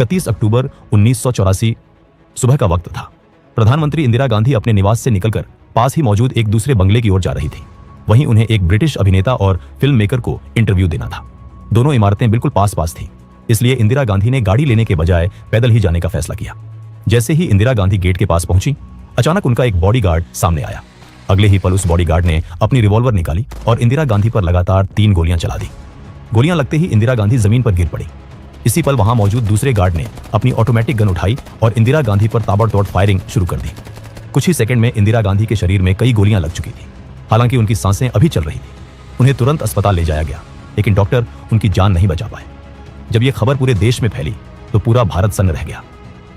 31 अक्टूबर 1984 सुबह का वक्त था। प्रधानमंत्री इंदिरा गांधी अपने निवास से निकलकर पास ही मौजूद एक दूसरे बंगले की ओर जा रही थी। वहीं उन्हें एक ब्रिटिश अभिनेता और फिल्म मेकर को इंटरव्यू देना था। दोनों इमारतें बिल्कुल पास पास थीं, इसलिए इंदिरा गांधी ने गाड़ी लेने के बजाय पैदल ही जाने का फैसला किया। जैसे ही इंदिरा गांधी गेट के पास पहुंची, अचानक उनका एक बॉडीगार्ड सामने आया। अगले ही पल उस बॉडीगार्ड ने अपनी रिवॉल्वर निकाली और इंदिरा गांधी पर लगातार 3 गोलियां चला दी। गोलियां लगते ही इंदिरा गांधी जमीन पर गिर पड़ी। इसी पल वहां मौजूद दूसरे गार्ड ने अपनी ऑटोमेटिक गन उठाई और इंदिरा गांधी पर ताबड़तोड़ फायरिंग शुरू कर दी। कुछ ही सेकंड में इंदिरा गांधी के शरीर में कई गोलियां लग चुकी थी। हालांकि उनकी सांसें अभी चल रही थी। उन्हें तुरंत अस्पताल ले जाया गया, लेकिन डॉक्टर उनकी जान नहीं बचा पाए। जब यह खबर पूरे देश में फैली तो पूरा भारत सन्न रह गया।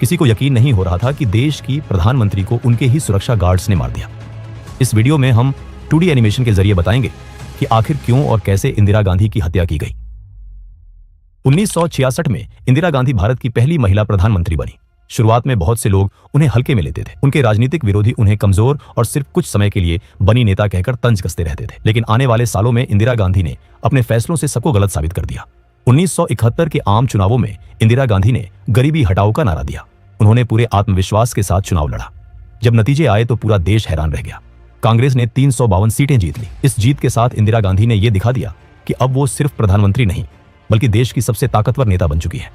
किसी को यकीन नहीं हो रहा था कि देश की प्रधानमंत्री को उनके ही सुरक्षा गार्ड्स ने मार दिया। इस वीडियो में हम 2D एनिमेशन के जरिए बताएंगे कि आखिर क्यों और कैसे इंदिरा गांधी की हत्या की गई। 1966 में इंदिरा गांधी भारत की पहली महिला प्रधानमंत्री बनी। शुरुआत में बहुत से लोग उन्हें हल्के में लेते थे। उनके राजनीतिक विरोधी उन्हें कमजोर और सिर्फ कुछ समय के लिए बनी नेता कहकर तंज कसते रहते थे। लेकिन आने वाले सालों में इंदिरा गांधी ने अपने फैसलों से सबको गलत साबित कर दिया। 1971 के आम चुनावों में इंदिरा गांधी ने गरीबी हटाओ का नारा दिया। उन्होंने पूरे आत्मविश्वास के साथ चुनाव लड़ा। जब नतीजे आए तो पूरा देश हैरान रह गया। कांग्रेस ने 352 सीटें जीत ली। इस जीत के साथ इंदिरा गांधी ने यह दिखा दिया कि अब वो सिर्फ प्रधानमंत्री नहीं बल्कि देश की सबसे ताकतवर नेता बन चुकी है।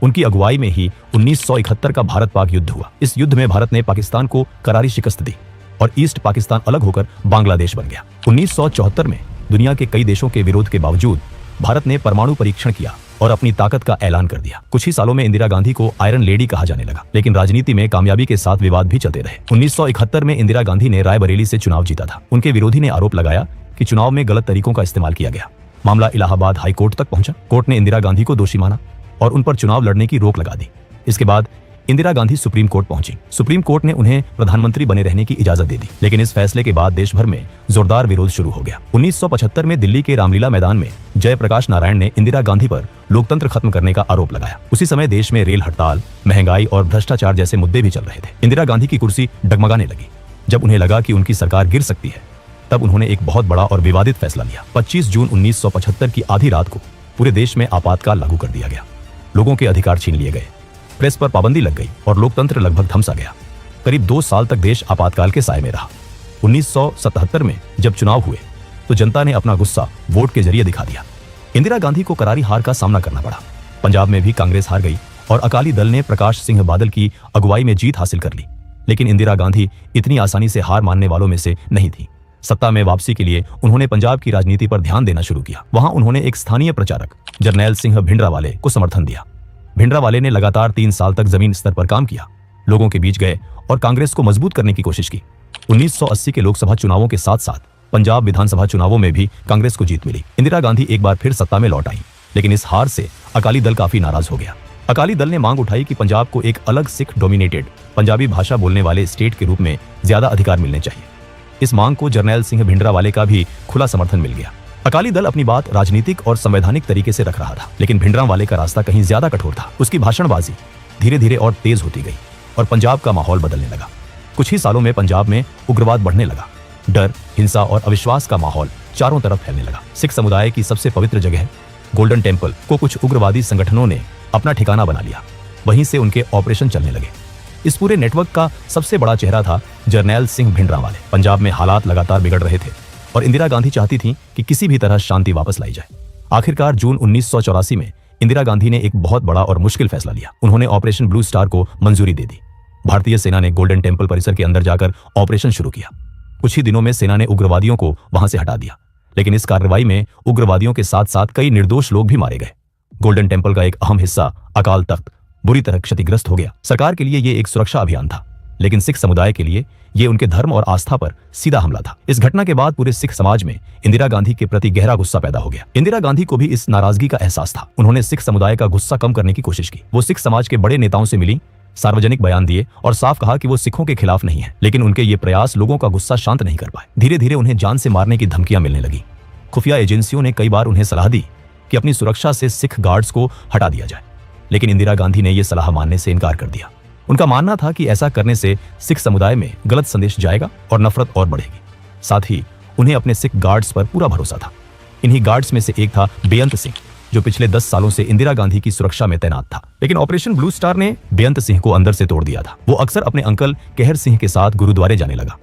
उनकी अगुवाई में ही 1971 का भारत पाक युद्ध हुआ। इस युद्ध में भारत ने पाकिस्तान को करारी शिकस्त दी और ईस्ट पाकिस्तान अलग होकर बांग्लादेश बन गया। 1974 में दुनिया के कई देशों के विरोध के बावजूद भारत ने परमाणु परीक्षण किया और अपनी ताकत का ऐलान कर दिया। कुछ ही सालों में इंदिरा गांधी को आयरन लेडी कहा जाने लगा। लेकिन राजनीति में कामयाबी के साथ विवाद भी चलते रहे। 1971 में इंदिरा गांधी ने रायबरेली से चुनाव जीता था। उनके विरोधी ने आरोप लगाया कि चुनाव में गलत तरीकों का इस्तेमाल किया गया। मामला इलाहाबाद हाई कोर्ट तक पहुंचा। कोर्ट ने इंदिरा गांधी को दोषी माना और उन पर चुनाव लड़ने की रोक लगा दी। इसके बाद इंदिरा गांधी सुप्रीम कोर्ट पहुंची। सुप्रीम कोर्ट ने उन्हें प्रधानमंत्री बने रहने की इजाजत दे दी। लेकिन इस फैसले के बाद देश भर में जोरदार विरोध शुरू हो गया। 1975 में दिल्ली के रामलीला मैदान में जयप्रकाश नारायण ने इंदिरा गांधी पर लोकतंत्र खत्म करने का आरोप लगाया। उसी समय देश में रेल हड़ताल, महंगाई और भ्रष्टाचार जैसे मुद्दे भी चल रहे थे। इंदिरा गांधी की कुर्सी डगमगाने लगी। जब उन्हें लगा कि उनकी सरकार गिर सकती है, तब उन्होंने एक बहुत बड़ा और विवादित फैसला लिया। 25 जून 1975 की आधी रात को पूरे देश में आपातकाल लागू कर दिया गया। लोगों के अधिकार छीन लिए गए, प्रेस पर पाबंदी लग गई और लोकतंत्र लगभग थम सा गया। करीब 2 साल तक देश आपातकाल के साए में रहा। 1977 में जब चुनाव हुए तो जनता ने अपना गुस्सा वोट के जरिए दिखा दिया। इंदिरा गांधी को करारी हार का सामना करना पड़ा। पंजाब में भी कांग्रेस हार गई और अकाली दल ने प्रकाश सिंह बादल की अगुवाई में जीत हासिल कर ली। लेकिन इंदिरा गांधी इतनी आसानी से हार मानने वालों में से नहीं थी। सत्ता में वापसी के लिए उन्होंने पंजाब की राजनीति पर ध्यान देना शुरू किया। वहां उन्होंने एक स्थानीय प्रचारक जरनैल सिंह भिंडरावाले को समर्थन दिया। भिंडरावाले ने लगातार 3 साल तक जमीन स्तर पर काम किया, लोगों के बीच गए और कांग्रेस को मजबूत करने की कोशिश की। 1980 के लोकसभा चुनावों के साथ साथ पंजाब विधानसभा चुनावों में भी कांग्रेस को जीत मिली। इंदिरा गांधी एक बार फिर सत्ता में लौट आई, लेकिन इस हार से अकाली दल काफी नाराज हो गया। अकाली दल ने मांग उठाई कि पंजाब को एक अलग सिख डोमिनेटेड पंजाबी भाषा बोलने वाले स्टेट के रूप में ज्यादा अधिकार मिलने चाहिए। इस मांग को जरनैल सिंह भिंडरावाले का भी खुला समर्थन मिल गया। अकाली दल अपनी बात राजनीतिक और संवैधानिक तरीके से रख रहा था, लेकिन भिंडरावाले का रास्ता कहीं ज्यादा कठोर था। उसकी भाषणबाजी धीरे धीरे और तेज होती गई और पंजाब का माहौल बदलने लगा। कुछ ही सालों में पंजाब में उग्रवाद बढ़ने लगा। डर, हिंसा और अविश्वास का माहौल चारों तरफ फैलने लगा। सिख समुदाय की सबसे पवित्र जगह गोल्डन टेम्पल को कुछ उग्रवादी संगठनों ने अपना ठिकाना बना लिया। वहीं से उनके ऑपरेशन चलने लगे। इस पूरे नेटवर्क का सबसे बड़ा चेहरा था जरनैल सिंह भिंडरावाले। पंजाब में हालात लगातार बिगड़ रहे थे और इंदिरा गांधी चाहती थीं कि किसी भी तरह शांति वापस लाई जाए। आखिरकार जून 1984 में इंदिरा गांधी ने एक बहुत बड़ा और मुश्किल फैसला लिया। उन्होंने ऑपरेशन ब्लू स्टार को मंजूरी दे दी। भारतीय सेना ने गोल्डन टेम्पल परिसर के अंदर जाकर ऑपरेशन शुरू किया। कुछ ही दिनों में सेना ने उग्रवादियों को वहां से हटा दिया, लेकिन इस कार्रवाई में उग्रवादियों के साथ साथ कई निर्दोष लोग भी मारे गए। गोल्डन टेम्पल का एक अहम हिस्सा अकाल तख्त बुरी तरह क्षतिग्रस्त हो गया। सरकार के लिए यह एक सुरक्षा अभियान था, लेकिन सिख समुदाय के लिए यह उनके धर्म और आस्था पर सीधा हमला था। इस घटना के बाद पूरे सिख समाज में इंदिरा गांधी के प्रति गहरा गुस्सा पैदा हो गया। इंदिरा गांधी को भी इस नाराजगी का एहसास था। उन्होंने सिख समुदाय का गुस्सा कम करने की कोशिश की। वो सिख समाज के बड़े नेताओं से मिली, सार्वजनिक बयान दिए और साफ कहा कि वो सिखों के खिलाफ नहीं है। लेकिन उनके ये प्रयास लोगों का गुस्सा शांत नहीं कर पाए। धीरे धीरे उन्हें जान से मारने की धमकियां मिलने लगी। खुफिया एजेंसियों ने कई बार उन्हें सलाह दी कि अपनी सुरक्षा से सिख गार्ड्स को हटा दिया जाए, लेकिन इंदिरा गांधी ने यह सलाह मानने से इनकार कर दिया। उनका मानना था कि ऐसा करने से सिख समुदाय में गलत संदेश जाएगा और नफरत और बढ़ेगी। साथ ही उन्हें अपने सिख गार्ड्स पर पूरा भरोसा था। इन्हीं गार्ड्स में से एक था बेअंत सिंह, जो पिछले 10 सालों से इंदिरा गांधी की सुरक्षा में तैनात था। लेकिन ऑपरेशन ब्लू स्टार ने बेअंत सिंह को अंदर से तोड़ दिया था। वो अक्सर अपने अंकल कहर सिंह के साथ गुरुद्वारे जाने लगा।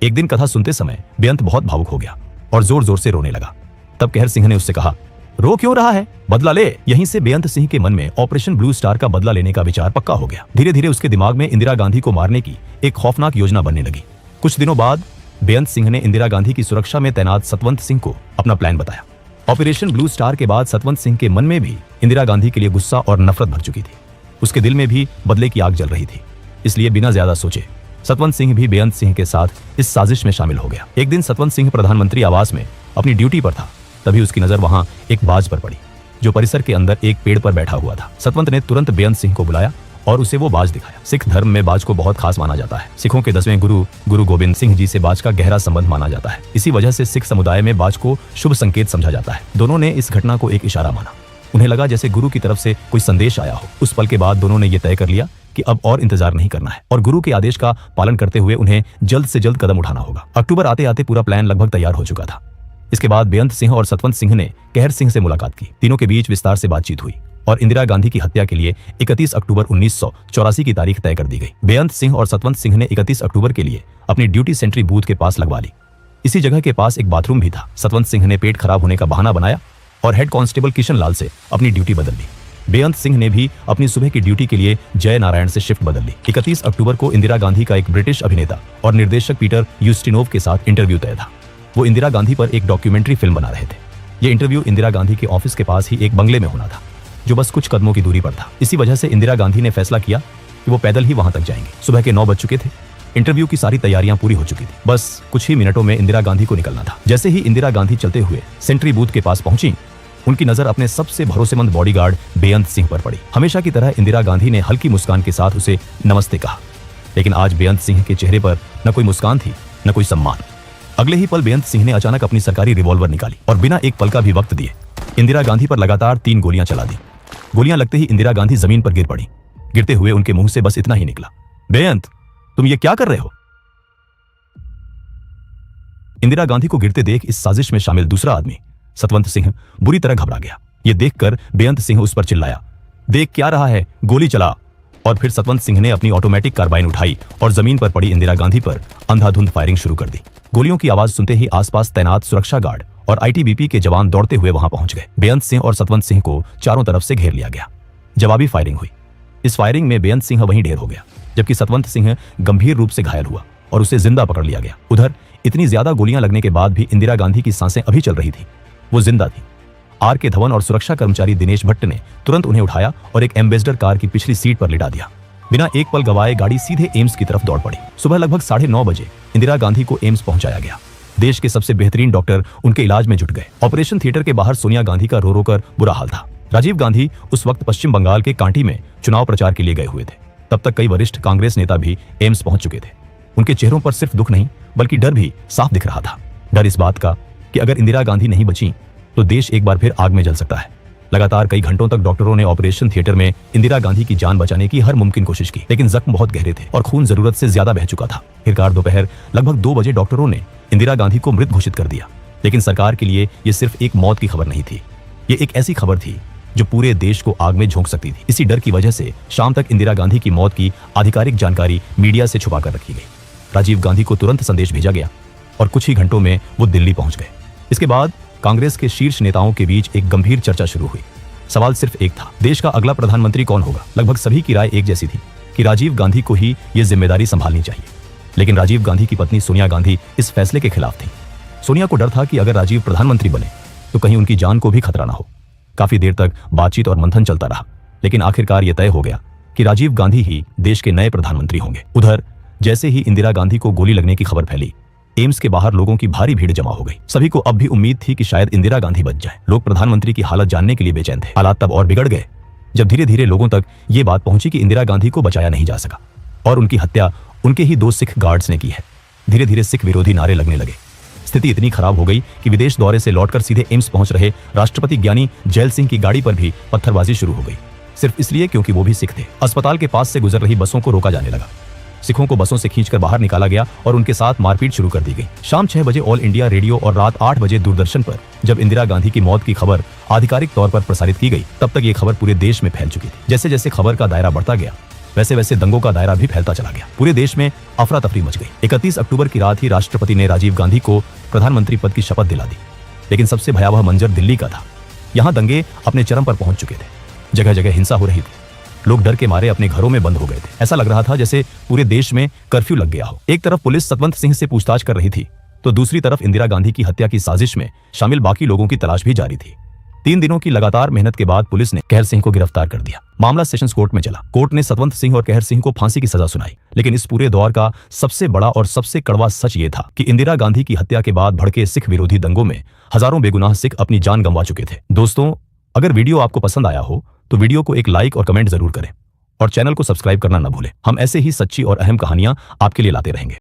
एक दिन कथा सुनते समय बेअंत बहुत भावुक हो गया और जोर जोर से रोने लगा। तब कहर सिंह ने उससे कहा, रो क्यों रहा है, बदला ले। यहीं से बेअंत सिंह के मन में ऑपरेशन ब्लू स्टार का बदला लेने का विचार पक्का हो गया। धीरे धीरे उसके दिमाग में इंदिरा गांधी को मारने की एक खौफनाक योजना बनने लगी। कुछ दिनों बाद बेअंत सिंह ने इंदिरा गांधी की सुरक्षा में तैनात सतवंत सिंह को अपना प्लान बताया। ऑपरेशन ब्लू स्टार के बाद सतवंत सिंह के मन में भी इंदिरा गांधी के लिए गुस्सा और नफरत भर चुकी थी। उसके दिल में भी बदले की आग जल रही थी। इसलिए बिना ज्यादा सोचे सतवंत सिंह भी बेअंत सिंह के साथ इस साजिश में शामिल हो गया। एक दिन सतवंत सिंह प्रधानमंत्री आवास में अपनी ड्यूटी पर था। तभी उसकी नजर वहां एक बाज पर पड़ी जो परिसर के अंदर एक पेड़ पर बैठा हुआ था। सतवंत ने तुरंत बेअंत सिंह को बुलाया और उसे वो बाज दिखाया। सिख धर्म में बाज को बहुत खास माना जाता है। सिखों के 10वें गुरु गोबिंद सिंह जी से बाज का गहरा संबंध माना जाता है। इसी वजह से सिख समुदाय में बाज को शुभ संकेत समझा जाता है। दोनों ने इस घटना को एक इशारा माना। उन्हें लगा जैसे गुरु की तरफ से कोई संदेश आया हो। उस पल के बाद दोनों ने यह तय कर लिया कि अब और इंतजार नहीं करना है और गुरु के आदेश का पालन करते हुए उन्हें जल्द से जल्द कदम उठाना होगा। अक्टूबर आते आते पूरा प्लान लगभग तैयार हो चुका था। इसके बाद बेअंत सिंह और सतवंत सिंह ने कहर सिंह से मुलाकात की। तीनों के बीच विस्तार से बातचीत हुई और इंदिरा गांधी की हत्या के लिए 31 अक्टूबर 1984 की तारीख तय कर दी गई। बेअंत सिंह और सतवंत सिंह ने 31 अक्टूबर के लिए अपनी ड्यूटी सेंट्री बूथ के पास लगवा ली। इसी जगह के पास एक बाथरूम भी था। सतवंत सिंह ने पेट खराब होने का बहाना बनाया और हेड कांस्टेबल किशन लाल से अपनी ड्यूटी बदल ली। बेअंत सिंह ने भी अपनी सुबह की ड्यूटी के लिए जय नारायण से शिफ्ट बदल ली। 31 अक्टूबर को इंदिरा गांधी का एक ब्रिटिश अभिनेता और निर्देशक पीटर यूस्टिनोव के साथ इंटरव्यू तय था। वो इंदिरा गांधी पर एक डॉक्यूमेंट्री फिल्म बना रहे थे। ये इंटरव्यू इंदिरा गांधी के ऑफिस के पास ही एक बंगले में होना था जो बस कुछ कदमों की दूरी पर था। इसी वजह से इंदिरा गांधी ने फैसला किया कि वो पैदल ही वहां तक जाएंगे। सुबह के 9 बज चुके थे। इंटरव्यू की सारी तैयारियां पूरी हो चुकी थी। बस कुछ ही मिनटों में इंदिरा गांधी को निकलना था। जैसे ही इंदिरा गांधी चलते हुए सेंट्री बूथ के पास पहुंची, उनकी नजर अपने सबसे भरोसेमंद बॉडीगार्ड बेअंत सिंह पर पड़ी। हमेशा की तरह इंदिरा गांधी ने हल्की मुस्कान के साथ उसे नमस्ते कहा, लेकिन आज बेअंत सिंह के चेहरे पर न कोई मुस्कान थी न कोई सम्मान। अगले ही पल बेअंत सिंह ने अचानक अपनी सरकारी रिवॉल्वर निकाली और बिना एक पल का भी वक्त दिए इंदिरा गांधी पर लगातार 3 गोलियां चला दी। गोलियां लगते ही इंदिरा गांधी जमीन पर गिर पड़ी। गिरते हुए उनके मुंह से बस इतना ही निकला, बेअंत तुम ये क्या कर रहे हो। इंदिरा गांधी को गिरते देख इस साजिश में शामिल दूसरा आदमी सतवंत सिंह बुरी तरह घबरा गया। ये देखकर बेअंत सिंह उस पर चिल्लाया, देख क्या रहा है, गोली चला। और फिर सतवंत सिंह ने अपनी ऑटोमेटिक कार्बाइन उठाई और जमीन पर पड़ी इंदिरा गांधी पर अंधाधुंध फायरिंग शुरू कर दी। गोलियों की आवाज सुनते ही आसपास तैनात सुरक्षा गार्ड और आईटीबीपी के जवान दौड़ते हुए वहां पहुंच गए। बेअंत सिंह और सतवंत सिंह को चारों तरफ से घेर लिया गया। जवाबी फायरिंग हुई। इस फायरिंग में बेअंत सिंह वहीं ढेर हो गया, जबकि सतवंत सिंह गंभीर रूप से घायल हुआ और उसे जिंदा पकड़ लिया गया। उधर इतनी ज्यादा गोलियां लगने के बाद भी इंदिरा गांधी की सांसें अभी चल रही थी। वो जिंदा थी। आर के धवन और सुरक्षा कर्मचारी दिनेश भट्ट ने तुरंत उन्हें उठाया और एक एम्बेसडर कार की पिछली सीट पर लिटा दिया। बिना एक पल गवाए गाड़ी सीधे एम्स की तरफ दौड़ पड़ी। सुबह लगभग 9:30 बजे इंदिरा गांधी को एम्स पहुंचाया गया। देश के सबसे बेहतरीन डॉक्टर उनके इलाज में जुट गए। ऑपरेशन थिएटर के बाहर सोनिया गांधी का रो रो कर बुरा हाल था। राजीव गांधी उस वक्त पश्चिम बंगाल के कांटी में चुनाव प्रचार के लिए गए हुए थे। तब तक कई वरिष्ठ कांग्रेस नेता भी एम्स पहुंच चुके थे। उनके चेहरों पर सिर्फ दुख नहीं बल्कि डर भी साफ दिख रहा था। डर इस बात का कि अगर इंदिरा गांधी नहीं बची तो देश एक बार फिर आग में जल सकता है। लगातार कई घंटों तक डॉक्टरों ने ऑपरेशन थिएटर में इंदिरा गांधी की जान बचाने की हर मुमकिन कोशिश की, लेकिन जख्म बहुत गहरे थे और खून जरूरत से ज्यादा बह चुका था। आखिरकार दोपहर लगभग 2 बजे डॉक्टरों ने इंदिरा गांधी को मृत घोषित कर दिया। लेकिन सरकार के लिए यह सिर्फ एक मौत की खबर नहीं थी, ये एक ऐसी खबर थी जो पूरे देश को आग में झोंक सकती थी। इसी डर की वजह से शाम तक इंदिरा गांधी की मौत की आधिकारिक जानकारी मीडिया से छुपा कर रखी गई। राजीव गांधी को तुरंत संदेश भेजा गया और कुछ ही घंटों में वो दिल्ली पहुंच गए। इसके बाद कांग्रेस के शीर्ष नेताओं के बीच एक गंभीर चर्चा शुरू हुई। सवाल सिर्फ एक था, देश का अगला प्रधानमंत्री कौन होगा। लगभग सभी की राय एक जैसी थी कि राजीव गांधी को ही यह जिम्मेदारी संभालनी चाहिए। लेकिन राजीव गांधी की पत्नी सोनिया गांधी इस फैसले के खिलाफ थी। सोनिया को डर था कि अगर राजीव प्रधानमंत्री बने तो कहीं उनकी जान को भी खतरा ना हो। काफी देर तक बातचीत और मंथन चलता रहा, लेकिन आखिरकार यह तय हो गया कि राजीव गांधी ही देश के नए प्रधानमंत्री होंगे। उधर जैसे ही इंदिरा गांधी को गोली लगने की खबर फैली, एम्स के बाहर लोगों की भारी भीड़ जमा हो गई। सभी को अब भी उम्मीद थी कि शायद इंदिरा गांधी बच जाए। लोग प्रधानमंत्री की हालत जानने के लिए बेचैन थे। हालात तब और बिगड़ गए जब धीरे धीरे लोगों तक ये बात पहुंची कि इंदिरा गांधी को बचाया नहीं जा सका और उनकी हत्या उनके ही 2 सिख गार्ड्स ने की है। धीरे धीरे सिख विरोधी नारे लगने लगे। स्थिति इतनी खराब हो गई कि विदेश दौरे से लौटकर सीधे एम्स पहुंच रहे राष्ट्रपति ज्ञानी जैल सिंह की गाड़ी पर भी पत्थरबाजी शुरू हो गई, सिर्फ इसलिए क्योंकि वो भी सिख थे। अस्पताल के पास से गुजर रही बसों को रोका जाने लगा। सिखों को बसों से खींचकर बाहर निकाला गया और उनके साथ मारपीट शुरू कर दी गई। शाम 6 बजे ऑल इंडिया रेडियो और रात 8 बजे दूरदर्शन पर जब इंदिरा गांधी की मौत की खबर आधिकारिक तौर पर प्रसारित की गई, तब तक ये खबर पूरे देश में फैल चुकी थी। जैसे जैसे खबर का दायरा बढ़ता गया, वैसे वैसे दंगों का दायरा भी फैलता चला गया। पूरे देश में अफरा तफरी मच गई। 31 अक्टूबर की रात ही राष्ट्रपति ने राजीव गांधी को प्रधानमंत्री पद की शपथ दिला दी। लेकिन सबसे भयावह मंजर दिल्ली का था। यहाँ दंगे अपने चरम पर पहुंच चुके थे। जगह जगह हिंसा हो रही थी। लोग डर के मारे अपने घरों में बंद हो गए थे। ऐसा लग रहा था जैसे पूरे देश में कर्फ्यू लग गया हो। एक तरफ पुलिस सतवंत सिंह से पूछताछ कर रही थी, तो दूसरी तरफ इंदिरा गांधी की हत्या की साजिश में शामिल बाकी लोगों की तलाश भी जारी थी। 3 दिनों की लगातार मेहनत के बाद पुलिस ने कहर सिंह को गिरफ्तार कर दिया। मामला सेशंस कोर्ट में चला। कोर्ट ने सतवंत सिंह और कहर सिंह को फांसी की सजा सुनाई। लेकिन इस पूरे दौर का सबसे बड़ा और सबसे कड़वा सच ये था कि इंदिरा गांधी की हत्या के बाद भड़के सिख विरोधी दंगों में हजारों बेगुनाह सिख अपनी जान गंवा चुके थे। दोस्तों, अगर वीडियो आपको पसंद आया हो तो वीडियो को एक लाइक और कमेंट जरूर करें और चैनल को सब्सक्राइब करना न भूलें। हम ऐसे ही सच्ची और अहम कहानियां आपके लिए लाते रहेंगे।